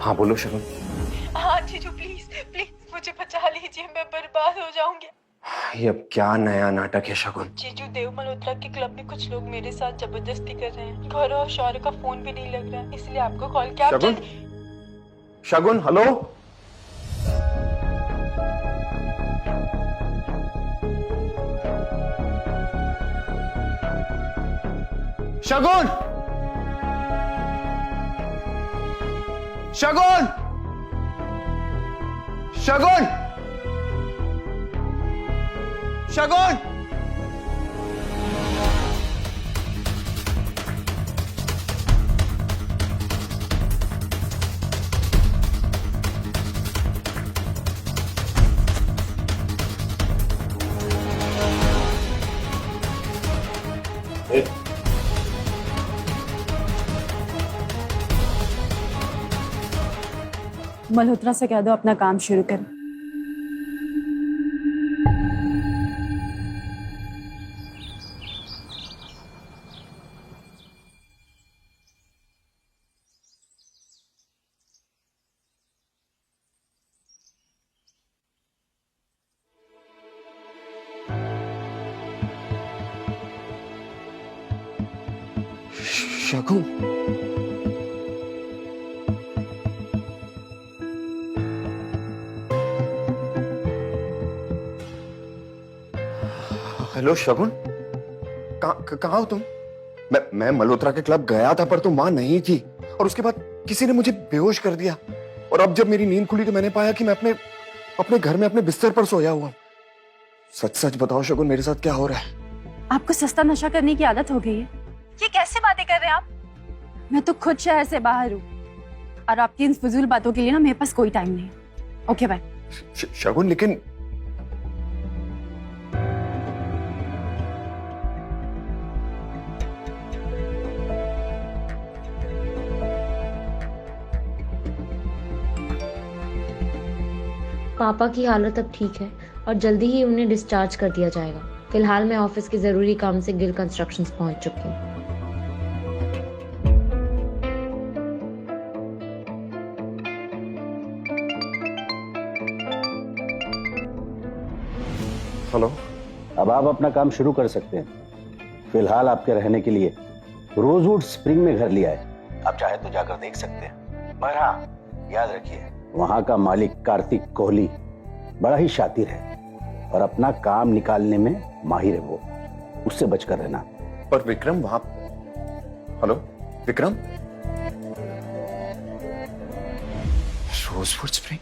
हाँ बोलो शगुन। हाँ जीजू, प्लीज प्लीज मुझे बचा लीजिए, मैं बर्बाद हो जाऊंगी। ये अब क्या नया नाटक है शगुन? जीजू, देव मल्होत्रा के क्लब में कुछ लोग मेरे साथ जबरदस्ती कर रहे हैं। गौरव और शौर्य का फोन भी नहीं लग रहा है, इसलिए आपको कॉल किया। शगुन, शगुन हेलो। शगुन, शगुन, शगुन, शगुन। मल्होत्रा से कह दो अपना काम शुरू करें। शगुन, हेलो शगुन, कहाँ हो तुम? मैं मल्होत्रा के क्लब गया था पर तुम वहां नहीं थी और उसके बाद किसी ने मुझे बेहोश कर दिया और अब जब मेरी नींद खुली तो मैंने पाया कि मैं अपने घर में अपने बिस्तर पर सोया हुआ। सच सच बताओ शगुन, मेरे साथ क्या हो रहा है? आपको सस्ता नशा करने की आदत हो गई है। ये कैसे बातें कर रहे हैं आप? मैं तो खुद शहर से बाहर हूँ और आपकी इन फजूल बातों के लिए ना मेरे पास कोई टाइम नहीं। Okay bye. शगुन लेकिन पापा की हालत अब ठीक है और जल्दी ही उन्हें डिस्चार्ज कर दिया जाएगा। फिलहाल मैं ऑफिस के जरूरी काम से गिल कंस्ट्रक्शंस पहुंच चुकी हूँ। हेलो, अब आप अपना काम शुरू कर सकते हैं। फिलहाल आपके रहने के लिए रोजवुड स्प्रिंग में घर लिया है, आप चाहे तो जाकर देख सकते हैं। मगर हाँ, याद रखिए वहां का मालिक कार्तिक कोहली बड़ा ही शातिर है और अपना काम निकालने में माहिर है वो, उससे बचकर रहना। पर विक्रम वहां, हेलो विक्रम, रोजवुड स्प्रिंग,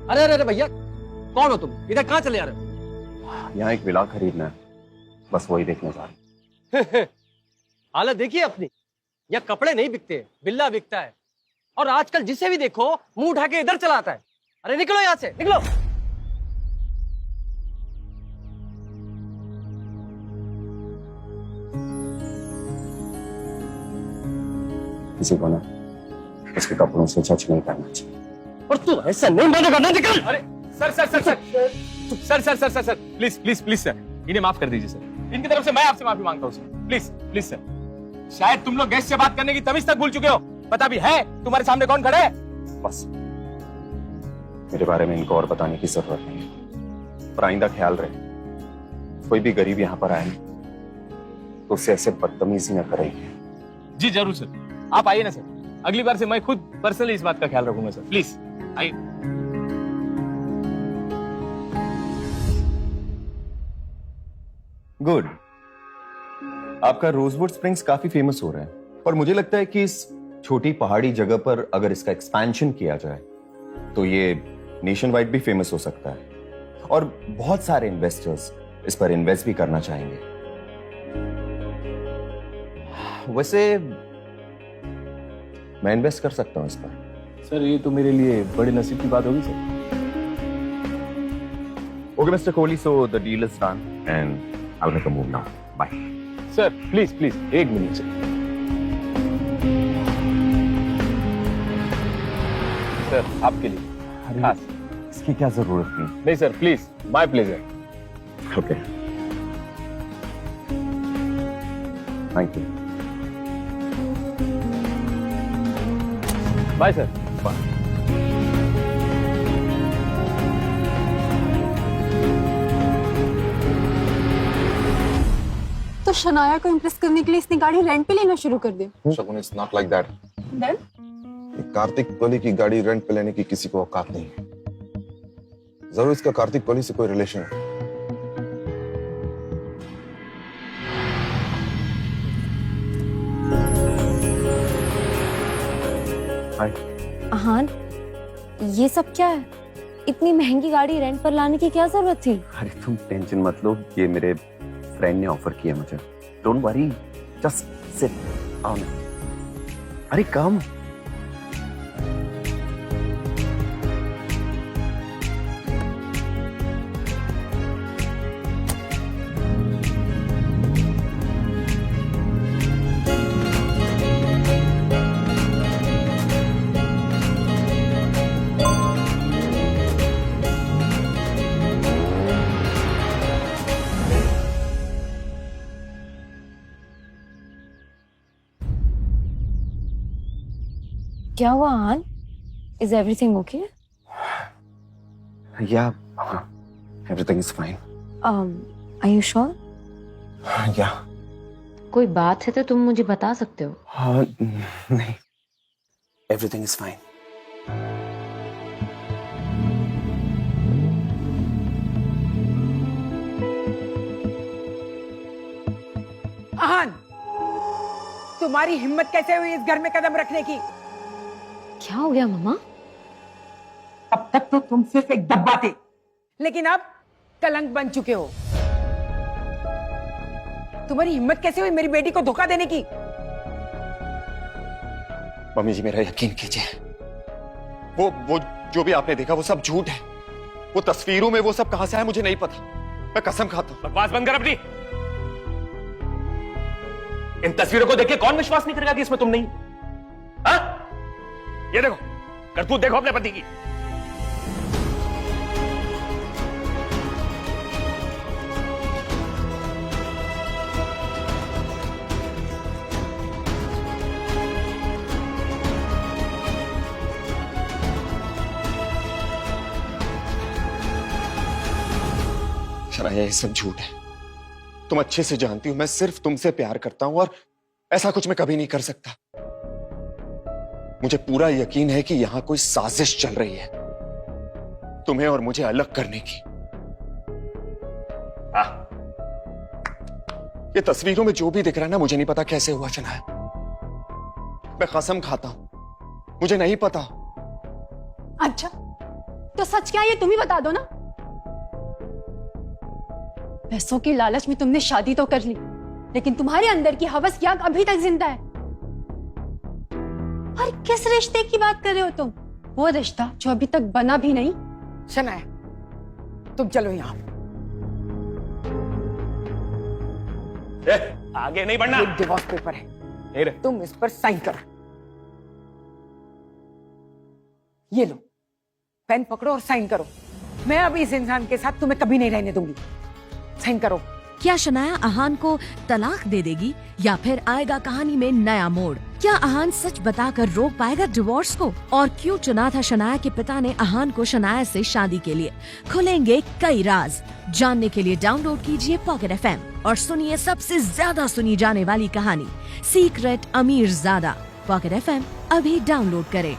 अरे अरे भैया, कौन हो तुम? इधर कहाँ चले आ रहे हो? यहाँ एक विला खरीदना है, बस वही देखने जा रहे हैं। हालत देखिए अपनी, यहाँ कपड़े नहीं बिकते, बिल्ला बिकता है। और आजकल जिसे भी देखो मुंह उठा के इधर चला आता है। अरे निकलो यहाँ से, निकलो। किसी को ना उसके कपड़ों से टच नहीं करना चाहिए। और तू ऐसा नहीं मानेगा ना, निकल। अरे sir sir sir sir sir sir sir sir sir please please please sir, इन्हें माफ कर दीजिए सर। इनकी तरफ से मैं आपसे माफी मांगता हूँ सर, प्लीज प्लीज सर। शायद तुम लोग गेस्ट से बात करने की तमीज तक भूल चुके हो। पता भी है तुम्हारे सामने कौन खड़े है? बस मेरे बारे में इनको और बताने की जरूरत नहीं है। पर आइंदा ख्याल रहे, कोई भी गरीब यहाँ पर आए तो उससे ऐसे बदतमीजी न करेगी। जी जरूर सर, आप आइए ना सर। अगली बार से मैं खुद पर्सनली इस बात का ख्याल रखूंगा सर, प्लीज आइए। गुड, आपका रोजवुड स्प्रिंग्स काफी फेमस हो रहा है और मुझे लगता है कि इस छोटी पहाड़ी जगह पर अगर इसका एक्सपेंशन किया जाए तो ये नेशन वाइड भी फेमस हो सकता है और बहुत सारे इन्वेस्टर्स इस पर इन्वेस्ट भी करना चाहेंगे। वैसे मैं इन्वेस्ट कर सकता हूं इस पर। सर ये तो मेरे लिए बड़े नसीब की बात होगी sir. Okay mister Kohli, so the deal is done and I'll make a move now. Bye. Sir please please एक मिनट सर। सर आपके लिए खास। इसकी क्या जरूरत थी? नहीं sir please, my pleasure. Okay, thank you. Bye sir. Bye. तो शनाया को इम्प्रेस करने के लिए इसने गाड़ी रेंट पे लेना शुरू कर दी। Shagun, it's not like that. Then Kartik Kohli की गाड़ी रेंट पे लेने की किसी को औकात नहीं है। जरूर इसका कार्तिक कोहली से कोई रिलेशन है। आहान, ये सब क्या है? इतनी महंगी गाड़ी रेंट पर लाने की क्या जरूरत थी? अरे तुम टेंशन मत लो, ये मेरे फ्रेंड ने ऑफर किया मुझे। Don't worry, just sit. आओ ना। अरे कम। क्या हुआ आहान? Is everything okay? या everything is fine. Are you sure? या कोई बात है तो तुम मुझे बता सकते हो। हाँ नहीं, एवरीथिंग इज फाइन। आहान, तुम्हारी हिम्मत कैसे हुई इस घर में कदम रखने की? क्या हो गया मम्मा? अब तक तो तुम सिर्फ एक डब्बा थे, लेकिन अब कलंक बन चुके हो। तुम्हारी हिम्मत कैसे हुई मेरी बेटी को धोखा देने की? मम्मी जी मेरा यकीन कीजिए, वो जो भी आपने देखा वो सब झूठ है। वो तस्वीरों में वो सब कहां से आया मुझे नहीं पता, मैं कसम खाता हूं। बकवास बंद कर अपनी। इन तस्वीरों को देख के कौन विश्वास नहीं करेगा कि इसमें तुम नहीं? हाँ? ये देखो, करतूत देखो अपने पति की। शनाया ये सब झूठ है, तुम अच्छे से जानती हो मैं सिर्फ तुमसे प्यार करता हूं और ऐसा कुछ मैं कभी नहीं कर सकता। मुझे पूरा यकीन है कि यहां कोई साजिश चल रही है तुम्हें और मुझे अलग करने की। ये तस्वीरों में जो भी दिख रहा है ना, मुझे नहीं पता कैसे हुआ शनाया। मैं कसम खाता हूं मुझे नहीं पता। अच्छा तो सच क्या है ये तुम ही बता दो ना। पैसों की लालच में तुमने शादी तो कर ली, लेकिन तुम्हारे अंदर की हवस की आग अभी तक जिंदा है। और किस रिश्ते की बात कर रहे हो तुम? वो रिश्ता जो अभी तक बना भी नहीं। शनाया तुम चलो यहां। आगे नहीं बढ़ना। ये डिवोर्स पेपर है, तुम इस पर साइन करो। ये लो पेन पकड़ो और साइन करो। मैं अब इस इंसान के साथ तुम्हें कभी नहीं रहने दूंगी। साइन करो। क्या शनाया आहान को तलाक दे देगी या फिर आएगा कहानी में नया मोड़? क्या आहान सच बताकर रोक पाएगा डिवोर्स को? और क्यों चुना था शनाया के पिता ने आहान को शनाया से शादी के लिए? खुलेंगे कई राज। जानने के लिए डाउनलोड कीजिए पॉकेट FM और सुनिए सबसे ज्यादा सुनी जाने वाली कहानी सीक्रेट अमीरजादा। पॉकेट FM अभी डाउनलोड करें।